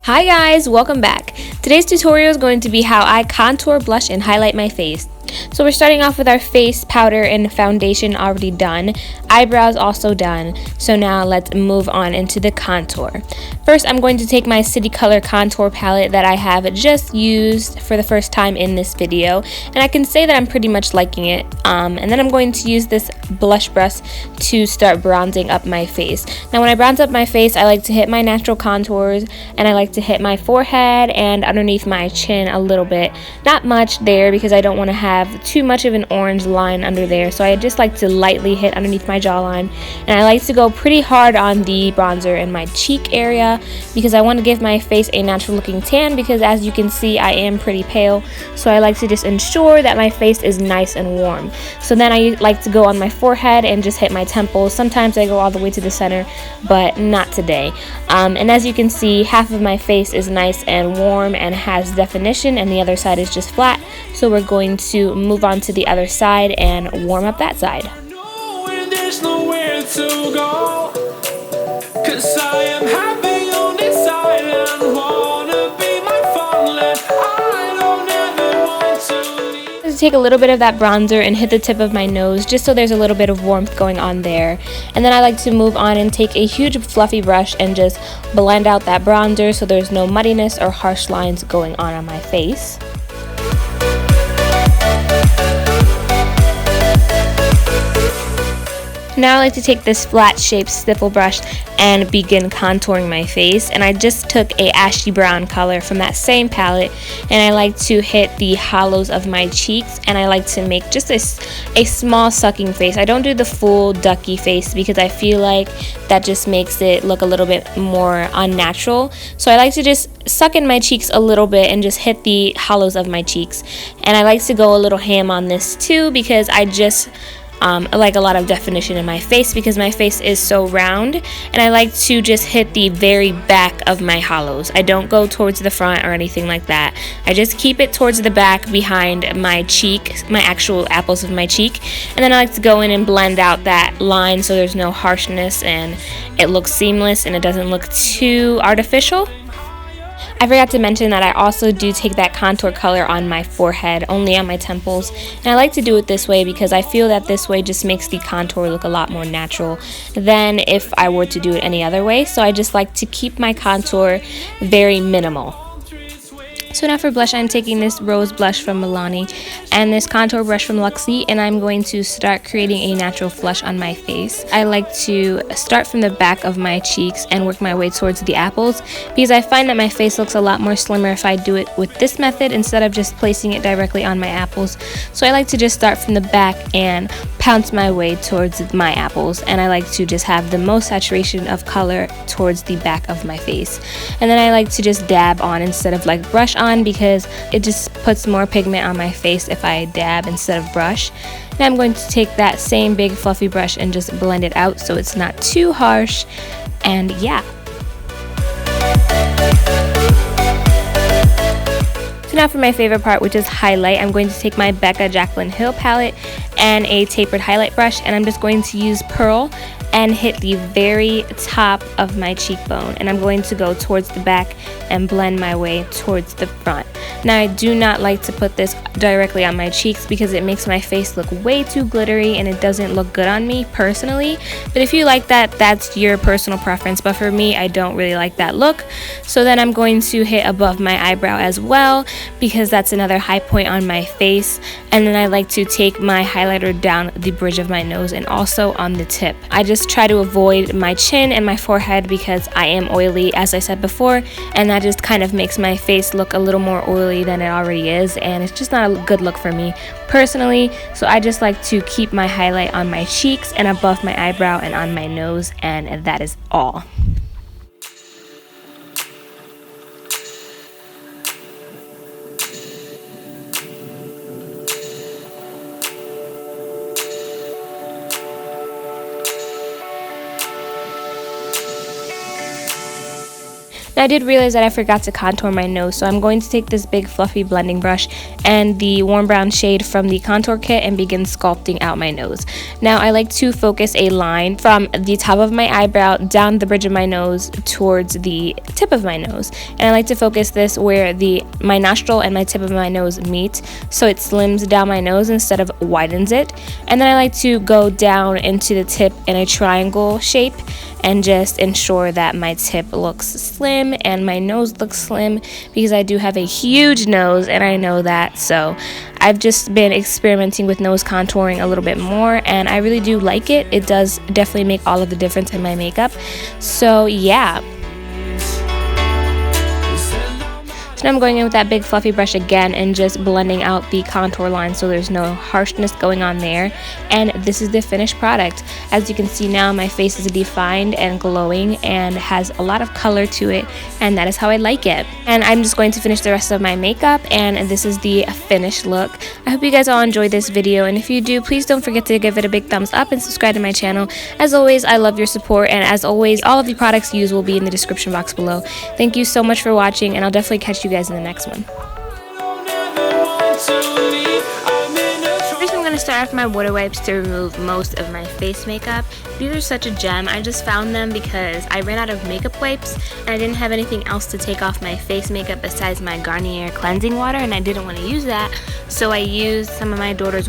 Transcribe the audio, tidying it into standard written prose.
Hi guys, welcome back. Today's tutorial is going to be how I contour, blush, and highlight my face. So we're starting off with our face powder and foundation already done, eyebrows also done. So now let's move on into the contour. First, I'm going to take my City Color contour palette that I have just used for the first time in this video, and I can say that I'm pretty much liking it. And then I'm going to use this blush brush to start bronzing up my face. Now when I bronze up my face, I like to hit my natural contours, and I like to hit my forehead and underneath my chin a little bit. Not much there because I don't want to have too much of an orange line under there, so I just like to lightly hit underneath my jawline, and I like to go pretty hard on the bronzer in my cheek area because I want to give my face a natural looking tan, because as you can see I am pretty pale, so I like to just ensure that my face is nice and warm. So then I like to go on my forehead and just hit my temples. Sometimes I go all the way to the center, but not today. And as you can see, half of my face is nice and warm and has definition, and the other side is just flat, so we're going to move on to the other side and warm up that side. There's nowhere to go, 'cause I am happy on this island, wanna be my farmland, I don't ever want to leave. To take a little bit of that bronzer and hit the tip of my nose just so there's a little bit of warmth going on there, and then I like to move on and take a huge fluffy brush and just blend out that bronzer so there's no muddiness or harsh lines going on my face. Now I like to take this flat shaped stiffle brush and begin contouring my face, and I just took a ashy brown color from that same palette, and I like to hit the hollows of my cheeks, and I like to make just a small sucking face. I don't do the full ducky face because I feel like that just makes it look a little bit more unnatural. So I like to just suck in my cheeks a little bit and just hit the hollows of my cheeks, and I like to go a little ham on this too because I just like a lot of definition in my face because my face is so round, and I like to just hit the very back of my hollows. I don't go towards the front or anything like that. I just keep it towards the back behind my cheek, my actual apples of my cheek, and then I like to go in and blend out that line so there's no harshness and it looks seamless and it doesn't look too artificial. I forgot to mention that I also do take that contour color on my forehead, only on my temples, and I like to do it this way because I feel that this way just makes the contour look a lot more natural than if I were to do it any other way. So I just like to keep my contour very minimal. So now for blush, I'm taking this rose blush from Milani and this contour brush from Luxie, and I'm going to start creating a natural flush on my face. I like to start from the back of my cheeks and work my way towards the apples because I find that my face looks a lot more slimmer if I do it with this method instead of just placing it directly on my apples. So I like to just start from the back and pounce my way towards my apples, and I like to just have the most saturation of color towards the back of my face. And then I like to just dab on instead of like brush on because it just puts more pigment on my face if I dab instead of brush. Now I'm going to take that same big fluffy brush and just blend it out so it's not too harsh, and yeah. So now for my favorite part, which is highlight, I'm going to take my Becca Jaclyn Hill palette and a tapered highlight brush, and I'm just going to use Pearl and hit the very top of my cheekbone, and I'm going to go towards the back and blend my way towards the front. Now I do not like to put this directly on my cheeks because it makes my face look way too glittery and it doesn't look good on me personally, but if you like that, that's your personal preference, but for me I don't really like that look. So then I'm going to hit above my eyebrow as well because that's another high point on my face, and then I like to take my highlighter down the bridge of my nose and also on the tip. I just try to avoid my chin and my forehead because I am oily, as I said before, and that just kind of makes my face look a little more oily than it already is, and it's just not a good look for me personally. So I just like to keep my highlight on my cheeks and above my eyebrow and on my nose, and that is all. Now I did realize that I forgot to contour my nose, so I'm going to take this big fluffy blending brush and the warm brown shade from the contour kit and begin sculpting out my nose. Now I like to focus a line from the top of my eyebrow down the bridge of my nose towards the tip of my nose, and I like to focus this where my nostril and my tip of my nose meet, so it slims down my nose instead of widens it. And then I like to go down into the tip in a triangle shape and just ensure that my tip looks slim and my nose looks slim, because I do have a huge nose and I know that. So I've just been experimenting with nose contouring a little bit more, and I really do like it. It does definitely make all of the difference in my makeup. So yeah. So now I'm going in with that big fluffy brush again and just blending out the contour line so there's no harshness going on there. And this is the finished product. As you can see now, my face is defined and glowing and has a lot of color to it, and that is how I like it. And I'm just going to finish the rest of my makeup, and this is the finished look. I hope you guys all enjoyed this video, and if you do, please don't forget to give it a big thumbs up and subscribe to my channel. As always, I love your support, and as always, all of the products used will be in the description box below. Thank you so much for watching, and I'll definitely catch you guys in the next one. First, I'm going to start off my water wipes to remove most of my face makeup. These are such a gem. I just found them because I ran out of makeup wipes and I didn't have anything else to take off my face makeup besides my Garnier cleansing water, and I didn't want to use that, so I used some of my daughter's